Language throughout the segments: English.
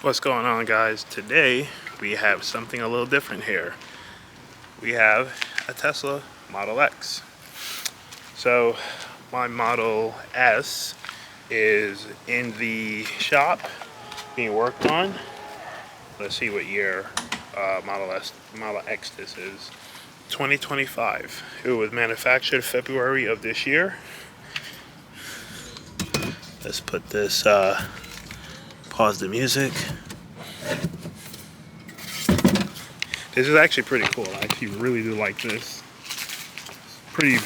What's going on, guys? Today we have something a little different here. We have a Tesla Model X. So my Model S is in the shop being worked on. Let's see what year Model X this is. 2025. It was manufactured February of this year. Let's put this pause the music. This is actually pretty cool. I actually really do like this. Pretty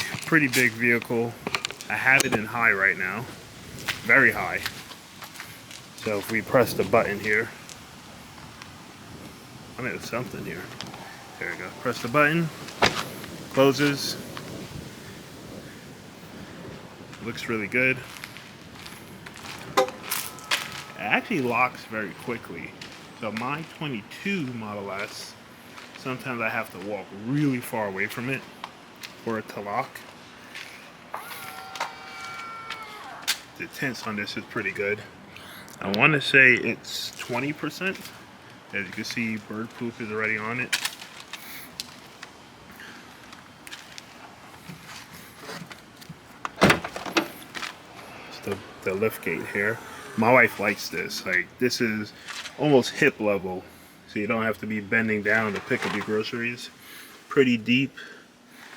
big vehicle. I have it in high right now, very high. So if we press the button here, I mean, it's something here. There we go. Press the button, closes. Looks really good. It actually locks very quickly. So my 22 Model S, sometimes I have to walk really far away from it for it to lock. The tints on this is pretty good. I want to say it's 20%. As you can see, bird poop is already on it. It's the lift gate here. My wife likes this. Like, this is almost hip level, so you don't have to be bending down to pick up your groceries. Pretty deep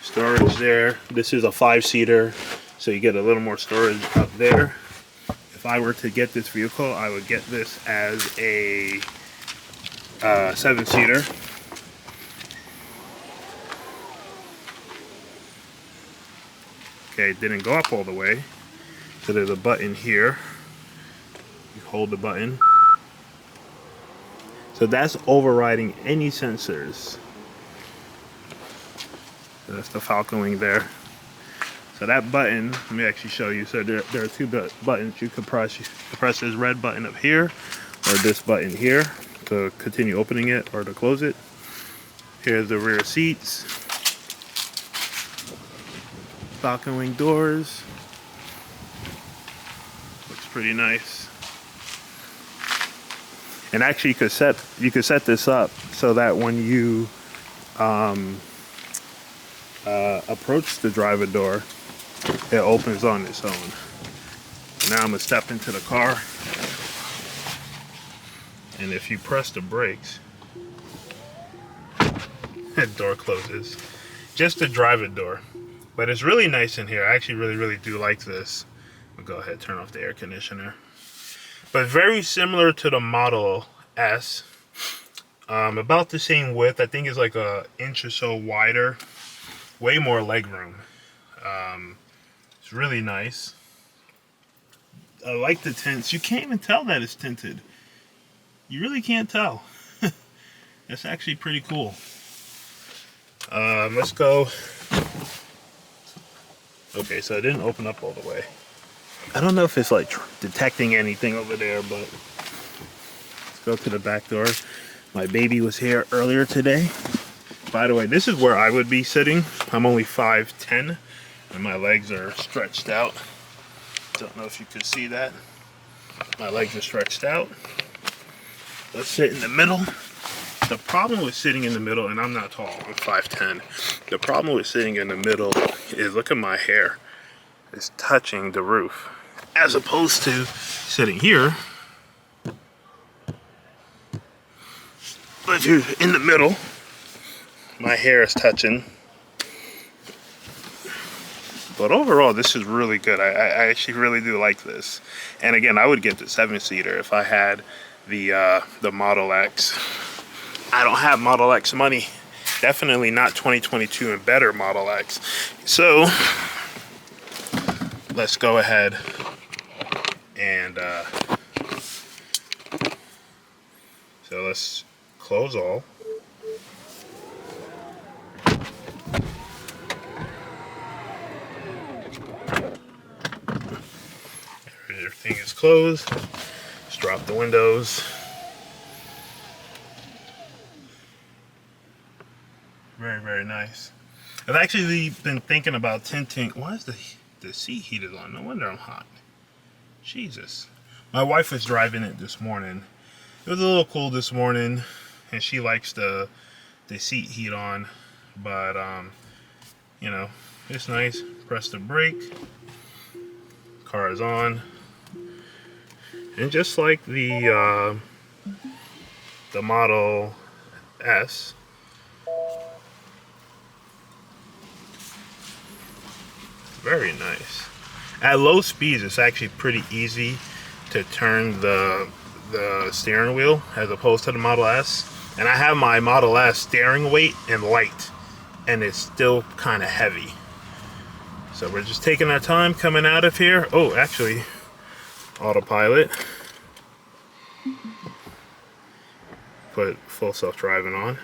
storage there. This is a 5-seater, so you get a little more storage up there. If I were to get this vehicle, I would get this as a 7-seater. Okay, it didn't go up all the way, so there's a button here. You hold the button. So that's overriding any sensors. So that's the Falcon wing there. So that button, let me actually show you. So there are two buttons you can press. You can press this red button up here, or this button here to continue opening it or to close it. Here's the rear seats. Falcon wing doors. Looks pretty nice. And actually, you could set this up so that when you approach the driver door, it opens on its own. Now I'm gonna step into the car, and if you press the brakes, the door closes. Just the driver door, but it's really nice in here. I actually really do like this. I'll go ahead and turn off the air conditioner. But very similar to the Model S, about the same width. I think it's like an inch or so wider, way more legroom. It's really nice. I like the tints. You can't even tell that it's tinted. You really can't tell. That's actually pretty cool. Let's go. Okay, so it didn't open up all the way. I don't know if it's like detecting anything over there, but let's go to the back door. My baby was here earlier today. By the way, this is where I would be sitting. I'm only 5'10", and my legs are stretched out. Don't know if you can see that. My legs are stretched out. Let's sit in the middle. The problem with sitting in the middle, and I'm not tall, I'm 5'10". The problem with sitting in the middle is, look at my hair. It's touching the roof. As opposed to sitting here. But if you're in the middle, my hair is touching. But overall, this is really good. I actually really do like this. And again, I would get the 7-seater if I had the Model X. I don't have Model X money. Definitely not 2022 and better Model X. So let's go ahead and so let's close all. Everything is closed. Just drop the windows. Very nice. I've actually been thinking about tinting. Why is the seat heated on? No wonder I'm hot. Jesus. My wife was driving it this morning, It was a little cool this morning, and she likes the seat heat on, but you know, it's nice. Press the brake, car is on, and just like the Model S, very nice. At low speeds, it's actually pretty easy to turn the steering wheel as opposed to the Model S. And I have my Model S steering weight and light, and it's still kind of heavy. So we're just taking our time coming out of here. Oh, actually, autopilot. Put full self-driving on.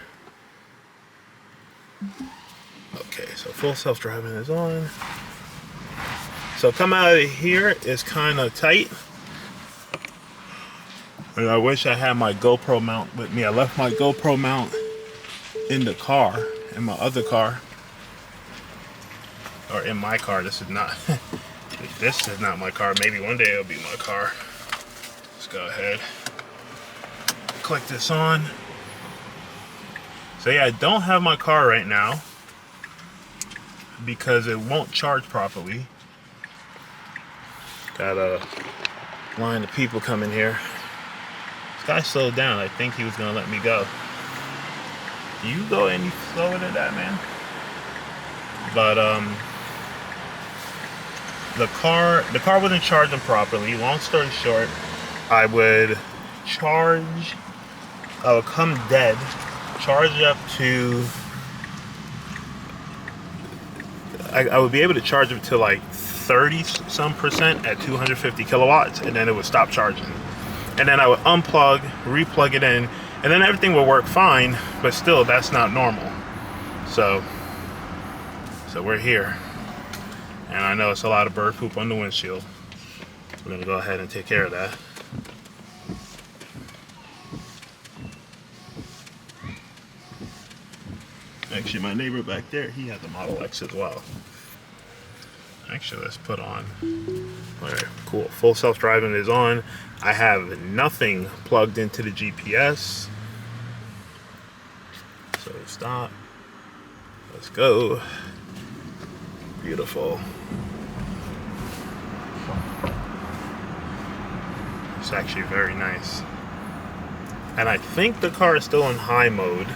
Okay, so full self-driving is on. So come out of here is kind of tight. And I wish I had my GoPro mount with me. I left my GoPro mount in the car, in my other car. Or in my car. This is not this is not my car. Maybe one day it'll be my car. Let's go ahead. Click this on. So yeah, I don't have my car right now because it won't charge properly. Got a line of people coming here. This guy slowed down. I think he was gonna let me go. You go any slower than that, man? But the car wasn't charging properly. Long story short, I would come dead, charge up to, I would be able to charge it to like 30-some% at 250 kilowatts, and then it would stop charging. And then I would unplug, replug it in, and then everything would work fine, but still, that's not normal. So we're here. And I know it's a lot of bird poop on the windshield. We're gonna go ahead and take care of that. Actually, my neighbor back there, he had the Model X as well. Actually, let's put on. All right, cool. Full self-driving is on. I have nothing plugged into the GPS. So stop. Let's go. Beautiful. It's actually very nice. And I think the car is still in high mode.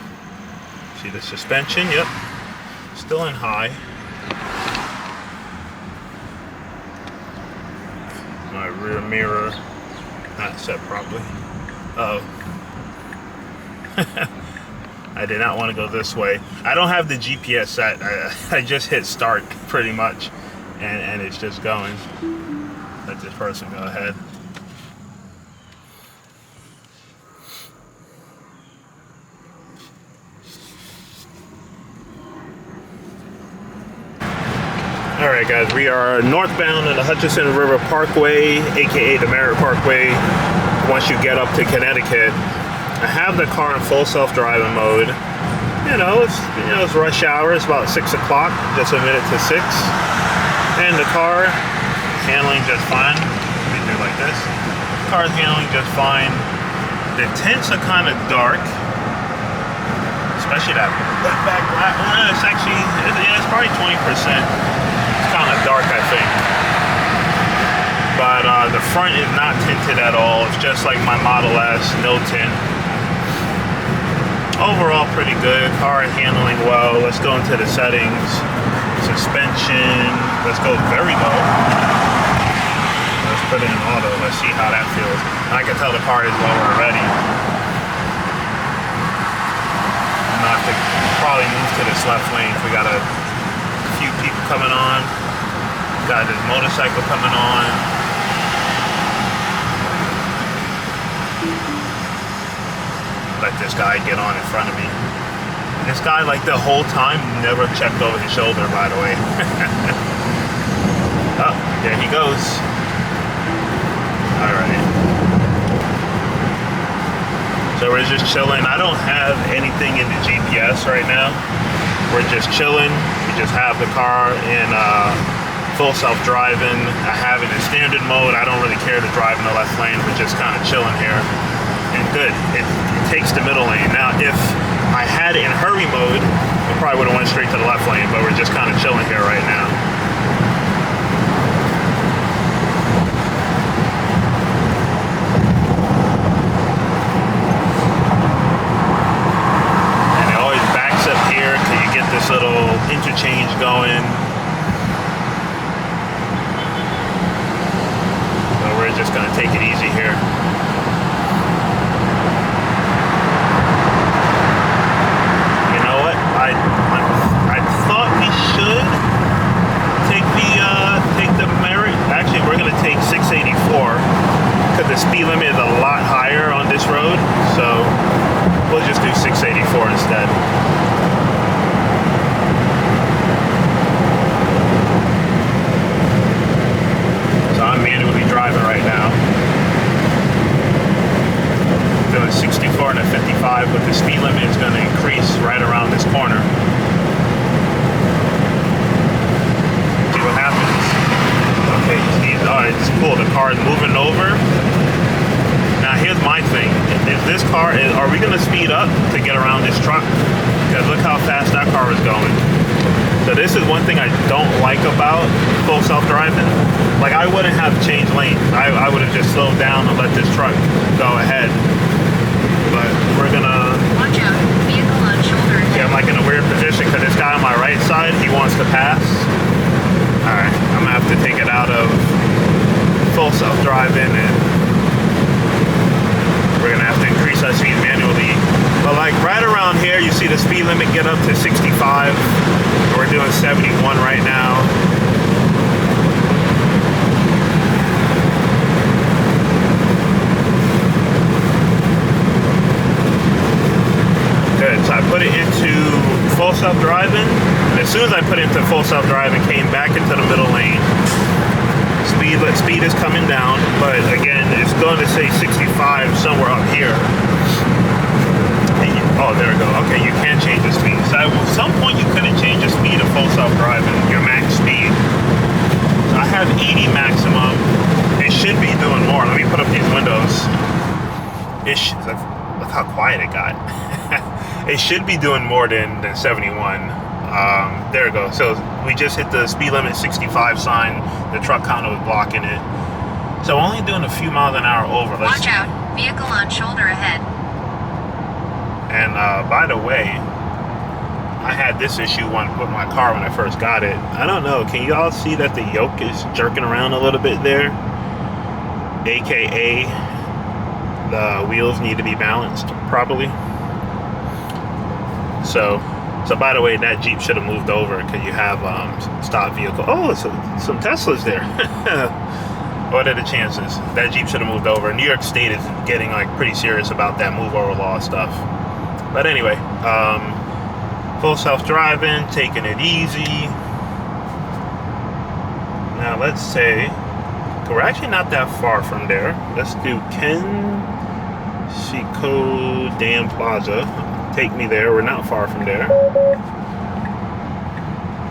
See the suspension? Yep. Still in high. My rear mirror not set properly. Uh-oh. I did not want to go this way. I don't have the GPS set. I just hit start pretty much, and it's just going. Let this person go ahead. Alright guys, we are northbound on the Hutchinson River Parkway, aka the Merritt Parkway, once you get up to Connecticut. I have the car in full self-driving mode. It's rush hour, it's about 6 o'clock, just a minute to 6. And the car handling just fine. Let me do it like this. The car's handling just fine. The tints are kind of dark. Especially that back black one. It's actually, it's probably 20%. Kind of dark, I think, but the front is not tinted at all. It's just like my Model S, no tint. Overall pretty good. Car handling well. Let's go into the settings. Suspension, let's go very low. Let's put it in auto. Let's see how that feels. I can tell the car is lower already. I'm gonna have to probably move to this left lane. We got a few people coming on. Got this motorcycle coming on. Let this guy get on in front of me. This guy, like the whole time, never checked over his shoulder, by the way. Oh, there he goes. Alright. So we're just chilling. I don't have anything in the GPS right now. We're just chilling. We just have the car in full self-driving. I have it in standard mode. I don't really care to drive in the left lane. We're just kind of chilling here in good. It takes the middle lane. Now, if I had it in hurry mode, it probably would have went straight to the left lane, but we're just kind of chilling here right now. And it always backs up here till you get this little interchange going. So we're just gonna take it easy here. I thought we should take the merit. Actually, we're gonna take 684 because the speed limit is a lot higher on this road. So we'll just do 684 instead. So I'm manually driving right now. Doing 64 and a 55, but the speed limit is going to increase right around this corner. See what happens. Okay, alright, it's cool. The car is moving over. Now here's my thing. Is this car, are we going to speed up to get around this truck? Because look how fast that car is going. So this is one thing I don't like about full self-driving. Like, I wouldn't have changed lanes. I would have just slowed down and let this truck go ahead. But we're gonna watch out, vehicle on shoulder. Yeah, I'm like in a weird position because this guy on my right side, he wants to pass. Alright, I'm gonna have to take it out of full self-driving and we're gonna have to increase our speed manually. But like right around here, you see the speed limit get up to 65. We're doing 71 right now. So I put it into full self-driving, and as soon as I put it into full self-driving, came back into the middle lane. Speed is coming down, but again, it's going to say 65 somewhere up here. Oh, there we go. Okay, you can change the speed. So at some point, you couldn't change the speed of full self-driving, your max speed. So I have 80 maximum. It should be doing more. Let me put up these windows. Look how quiet it got. It should be doing more than 71. There we go. So we just hit the speed limit 65 sign. The truck kind of was blocking it. So only doing a few miles an hour over. Watch out. Vehicle on shoulder ahead. And by the way, I had this issue with my car when I first got it. I don't know. Can you all see that the yoke is jerking around a little bit there? AKA the wheels need to be balanced properly. So by the way, that Jeep should have moved over because you have stop vehicle. Oh, some Teslas there. What are the chances? That Jeep should have moved over. New York State is getting like pretty serious about that move over law stuff. But anyway, full self-driving, taking it easy. Now let's say we're actually not that far from there. Let's do Kensico Dam Plaza. Take me there. We're not far from there.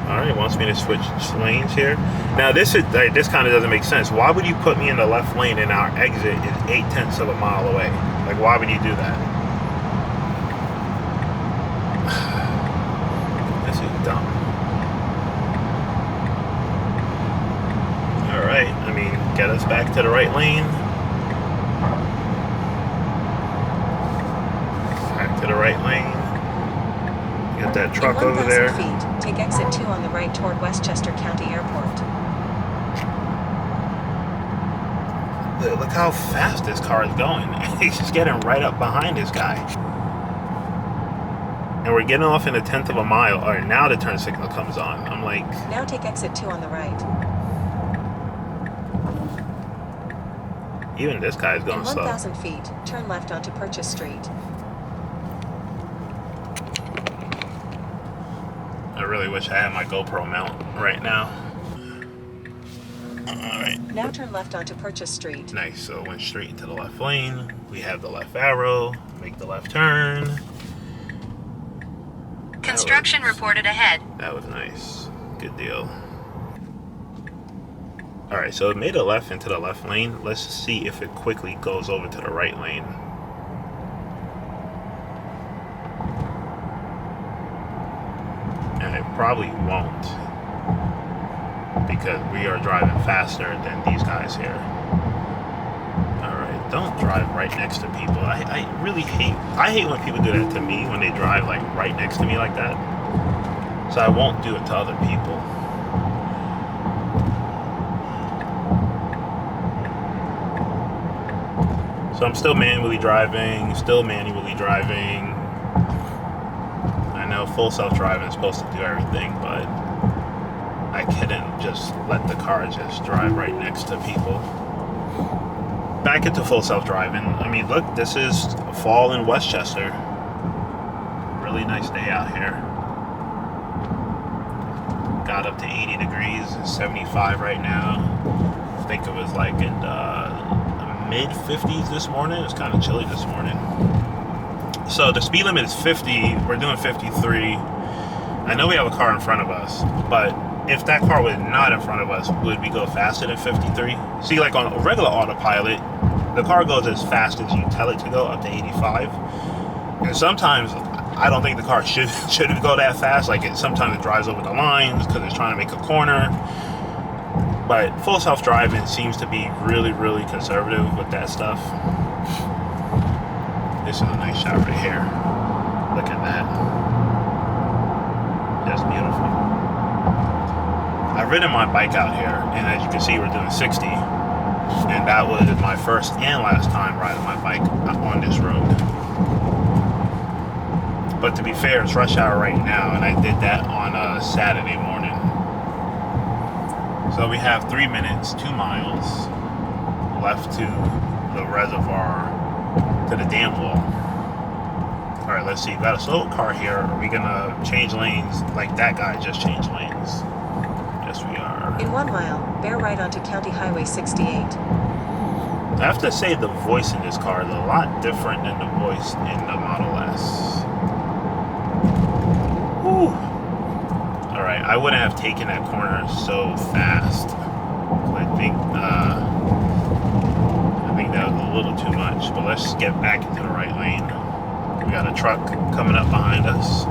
Alright, it wants me to switch lanes here. Now this kind of doesn't make sense. Why would you put me in the left lane and our exit is 0.8 of a mile away? Like, why would you do that? This is dumb. Alright, I mean, get us back to the right lane. To the right lane. Got that truck over there. Feet, take exit 2 on the right toward Westchester County Airport. Look how fast this car is going. He's just getting right up behind this guy. And we're getting off in 1/10 of a mile. All right, now the turn signal comes on. I'm like... Now take exit 2 on the right. Even this guy's going slow. 1,000 feet, turn left onto Purchase Street. I really wish I had my GoPro mount right now. Alright. Now turn left onto Purchase Street. Nice, so went straight into the left lane. We have the left arrow, make the left turn. Construction reported ahead. That was nice. Good deal. Alright, so it made a left into the left lane. Let's see if it quickly goes over to the right lane. probably won't, because we are driving faster than these guys here. Alright, don't drive right next to people. I really hate when people do that to me, when they drive like right next to me like that. So I won't do it to other people. So I'm still manually driving. I know full self-driving is supposed to do everything, but I couldn't just let the car just drive right next to people. Back into full self-driving. I mean, look, this is fall in Westchester. Really nice day out here. Got up to 80 degrees, 75 right now. I think it was like in the mid 50s this morning. It's kind of chilly this morning. So the speed limit is 50. We're doing 53. I know we have a car in front of us, but if that car was not in front of us, would we go faster than 53? See, like on a regular autopilot, the car goes as fast as you tell it to go, up to 85. And sometimes I don't think the car should go that fast. Like sometimes it drives over the lines because it's trying to make a corner. But full self-driving seems to be really, really conservative with that stuff. This is a nice shot right here. Look at that. That's beautiful. I've ridden my bike out here, and as you can see, we're doing 60. And that was my first and last time riding my bike on this road. But to be fair, it's rush hour right now, and I did that on a Saturday morning. So we have 3 minutes, 2 miles left to the reservoir, to the dam wall. All right, let's see. We got a slow car here. Are we gonna change lanes like that guy just changed lanes? Yes, we are. In 1 mile, bear right onto County Highway 68. I have to say the voice in this car is a lot different than the voice in the Model S. Whew. All right, I wouldn't have taken that corner so fast. I think that was a little too much, but let's just get back into the right lane. We got a truck coming up behind us.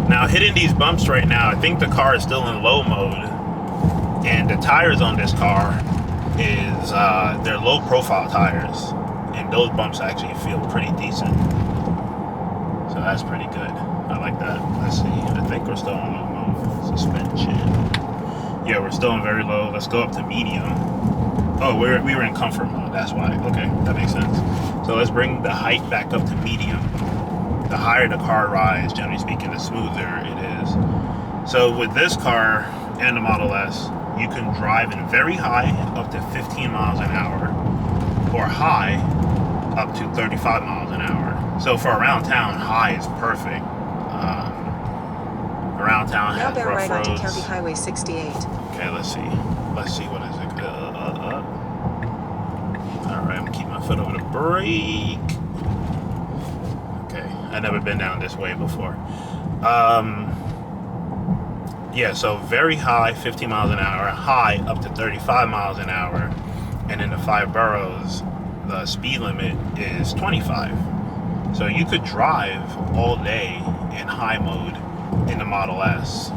Now, hitting these bumps right now, I think the car is still in low mode, and the tires on this car is they're low profile tires, and those bumps actually feel pretty decent. So that's pretty good. I like that. Let's see. I think we're still in low mode. Suspension. Yeah, we're still in very low. Let's go up to medium. Oh, we were in comfort mode. That's why. Okay, that makes sense. So let's bring the height back up to medium. The higher the car rides, generally speaking, the smoother it is. So with this car and the Model S, you can drive in very high, up to 15 miles an hour, or high, up to 35 miles an hour. So for around town, high is perfect. Around town Now has bear rough right roads. onto County Highway 68. Okay, let's see. Let's see, what is it? Alright, I'm gonna keep my foot over the brake. Okay, I've never been down this way before. Yeah, so very high, 15 miles an hour, high up to 35 miles an hour, and in the 5 boroughs, the speed limit is 25. So you could drive all day in high mode in the Model S,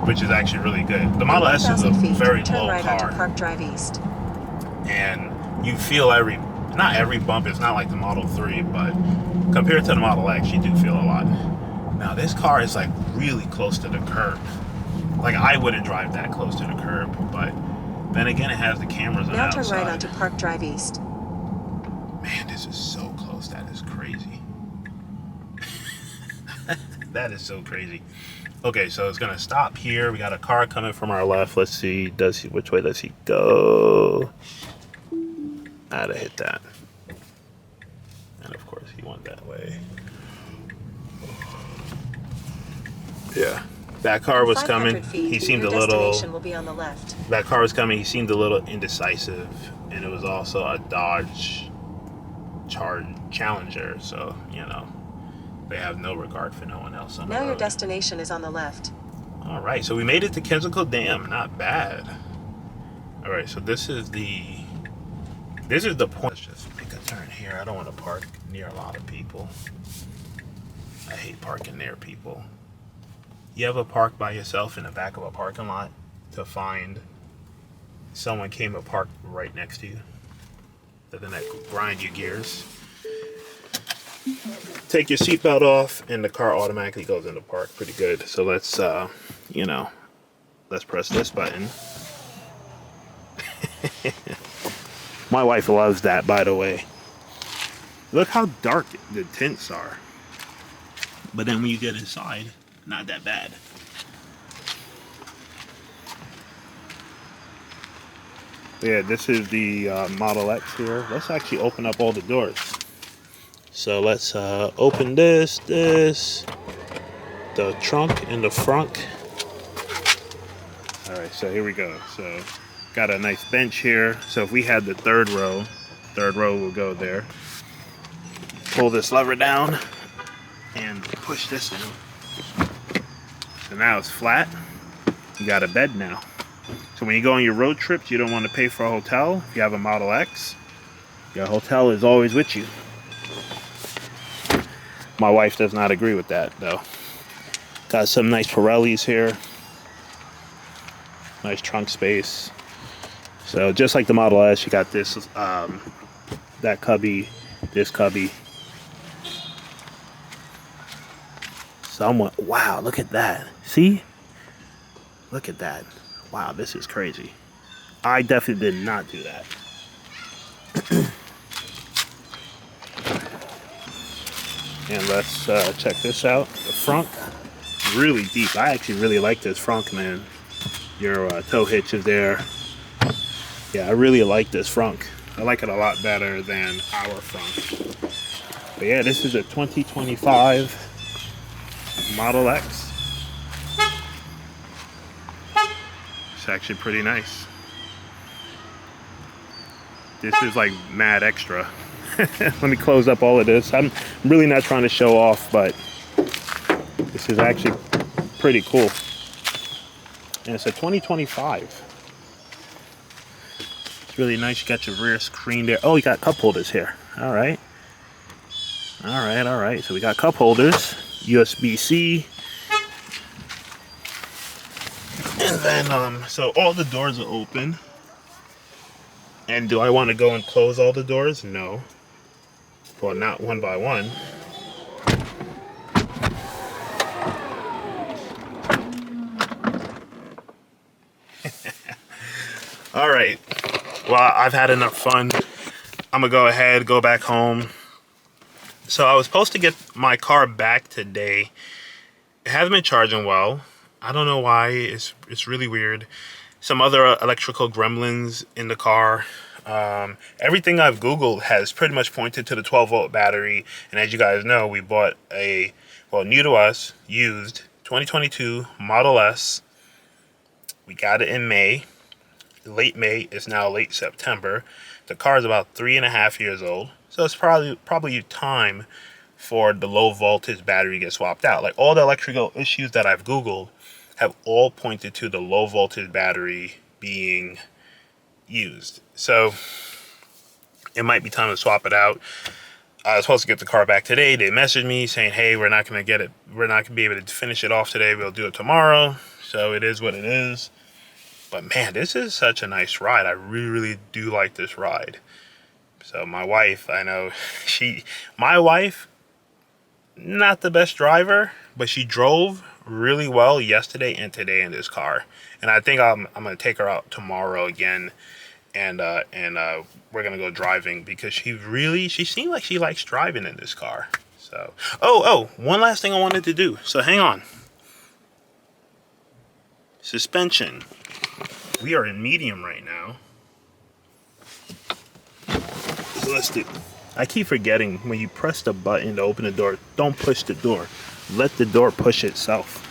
which is actually really good. The Model S is a very low right car, onto Park Drive East. and you feel not every bump. It's not like the Model 3, but compared to the Model X, you do feel a lot. Now this car is like really close to the curb. Like I wouldn't drive that close to the curb, but then again, it has the cameras on the Now outside. turn right onto Park Drive East. Man, this is so close. That is crazy. That is so crazy. Okay, so it's gonna stop here. We got a car coming from our left. Let's see. Which way does he go? I'd have hit that. And of course, he went that way. Yeah, that car was coming. He seemed a little. Destination will be on the left. That car was coming. He seemed a little indecisive, and it was also a Dodge Challenger. So they have no regard for no one else on the road. Now your destination is on the left. All right, so we made it to Kensico Dam. Not bad. All right, so this is the point. Let's just make a turn here. I don't want to park near a lot of people. I hate parking near people. You ever park by yourself in the back of a parking lot to find someone came and parked right next to you? Doesn't that grind your gears? Take your seatbelt off and the car automatically goes into park. Pretty good. So let's, you know, let's press this button. My wife loves that, by the way. Look how dark the tints are. But then when you get inside, not that bad. Yeah, this is the Model X here. Let's actually open up all the doors. So let's open this, the trunk and the front. All right, so here we go. So got a nice bench here. So if we had the third row will go there. Pull this lever down and push this in. So now it's flat. You got a bed now. So when you go on your road trips, you don't want to pay for a hotel. If you have a Model X, your hotel is always with you. My wife does not agree with that, though. Got some nice Pirellis here. Nice trunk space. So just like the Model S, you got this, that cubby, this cubby. Somewhat, wow, look at that. See? Look at that. Wow, this is crazy. I definitely did not do that. And let's check this out. The front, really deep. I actually really like this front, man. Your tow hitch is there. Yeah, I really like this front. I like it a lot better than our front. But yeah, this is a 2025 Model X. It's actually pretty nice. This is like mad extra. Let me close up all of this. I'm really not trying to show off, but this is actually pretty cool. And it's a 2025. It's really nice. You got your rear screen there. Oh, you got cup holders here. All right. All right. So we got cup holders, USB-C. And then, so all the doors are open. And do I want to go and close all the doors? No. Well, not one by one. All right. Well, I've had enough fun. I'm gonna go ahead, go back home. So I was supposed to get my car back today. It hasn't been charging well. I don't know why. It's really weird. Some other electrical gremlins in the car. Everything I've Googled has pretty much pointed to the 12-volt battery. And as you guys know, we bought a, well, new to us, used 2022 Model S. We got it in May. Late May. It's now late September. The car is about 3.5 years old. So it's probably time for the low voltage battery to get swapped out. Like all the electrical issues that I've Googled have all pointed to the low voltage battery being used. So it might be time to swap it out. I was supposed to get the car back today. They messaged me saying, hey, we're not going to get it. We're not going to be able to finish it off today. We'll do it tomorrow. So it is what it is. But man, this is such a nice ride. I really, really do like this ride. So my wife, I know my wife, not the best driver, but she drove really well yesterday and today in this car. And I think I'm going to take her out tomorrow again. And we're going to go driving because she seemed like she likes driving in this car. So, oh, one last thing I wanted to do. So hang on. Suspension. We are in medium right now. So let's do. I keep forgetting when you press the button to open the door, don't push the door. Let the door push itself.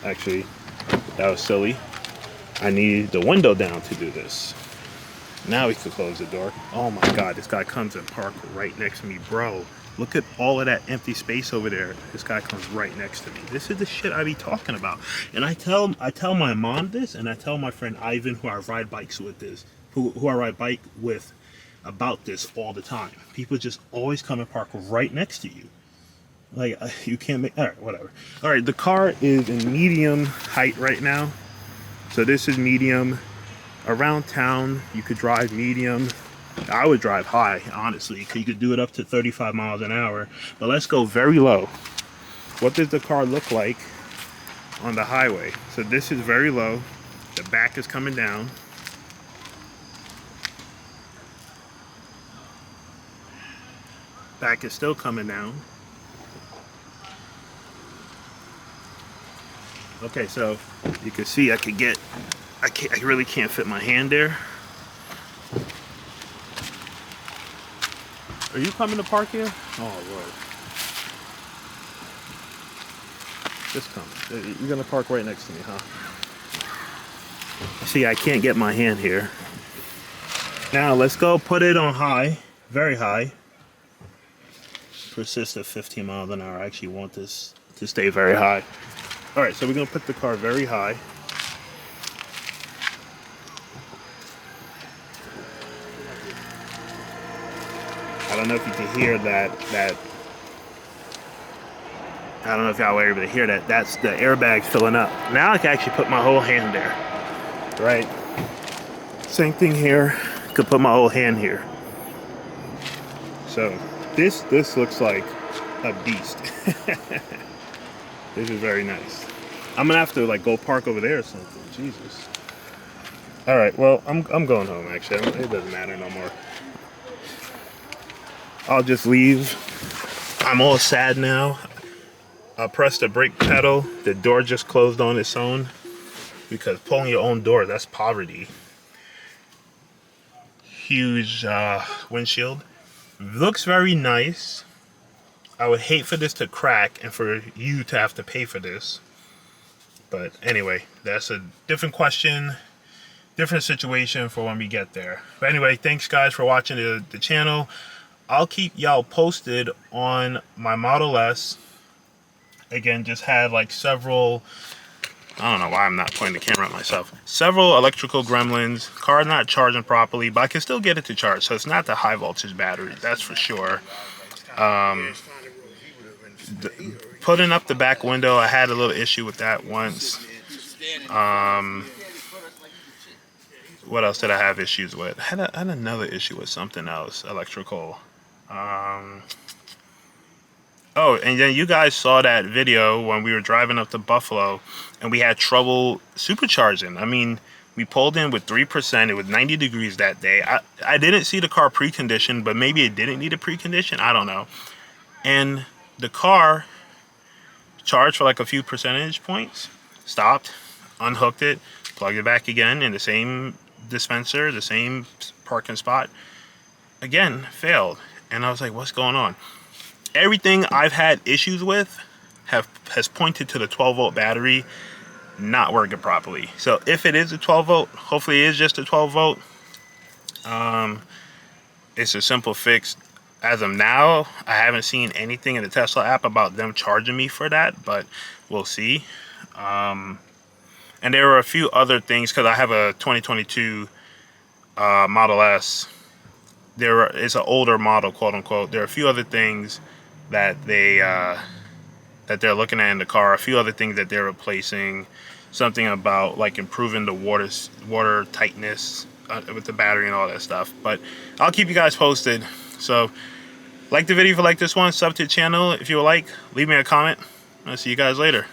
Actually, that was silly. I need the window down to do this. Now we can close the door. Oh my God, this guy comes and parks right next to me, bro. Look at all of that empty space over there. This guy comes right next to me. This is the shit I be talking about. And I tell my mom this, and I tell my friend Ivan, who I ride bikes with this, who I ride bike with, about this all the time. People just always come and park right next to you. Like, you can't make, all right, whatever. All right, the car is in medium height right now. So this is medium. Around town, you could drive medium. I would drive high, honestly. You could do it up to 35 miles an hour. But let's go very low. What does the car look like on the highway? So this is very low. The back is coming down. Back is still coming down. Okay, so you can see I really can't fit my hand there. Are you coming to park here? Oh Lord. Just come. You're gonna park right next to me, huh? See, I can't get my hand here. Now let's go put it on high, very high. Persist at 15 miles an hour. I actually want this to stay very high. All right, so we're gonna put the car very high. I don't know if you can hear that. I don't know if y'all were able to hear that. That's the airbags filling up. Now I can actually put my whole hand there. Right. Same thing here. Could put my whole hand here. So this looks like a beast. This is very nice. I'm gonna have to like go park over there or something. Jesus. All right. Well, I'm going home actually. It doesn't matter no more. I'll just leave. I'm all sad now. I pressed the brake pedal. The door just closed on its own. Because pulling your own door, that's poverty. Huge windshield. Looks very nice. I would hate for this to crack and for you to have to pay for this. But anyway, that's a different question. Different situation for when we get there. But anyway, thanks guys for watching the channel. I'll keep y'all posted on my Model S. Again, just had like several, I don't know why I'm not pointing the camera at myself. Several electrical gremlins. Car not charging properly, but I can still get it to charge. So it's not the high voltage battery, that's for sure. Putting up the back window, I had a little issue with that once. What else did I have issues with? I had another issue with something else, electrical. Oh, and then you guys saw that video when we were driving up to Buffalo and we had trouble supercharging. I mean, we pulled in with 3%. It was 90 degrees that day. I didn't see the car preconditioned, but maybe it didn't need a precondition. I don't know. And the car charged for like a few percentage points, stopped, unhooked it, plugged it back again in the same dispenser, the same parking spot. Again, failed. And I was like, what's going on? Everything I've had issues with has pointed to the 12-volt battery not working properly. So if it is a 12-volt, hopefully it is just a 12-volt. It's a simple fix. As of now, I haven't seen anything in the Tesla app about them charging me for that, but we'll see. And there were a few other things, because I have a 2022 Model S. It's an older model, quote unquote. There are a few other things that they're looking at in the car. A few other things that they're replacing. Something about like improving the water tightness with the battery and all that stuff. But I'll keep you guys posted. So like the video if you like this one, sub to the channel if you would like. Leave me a comment. I'll see you guys later.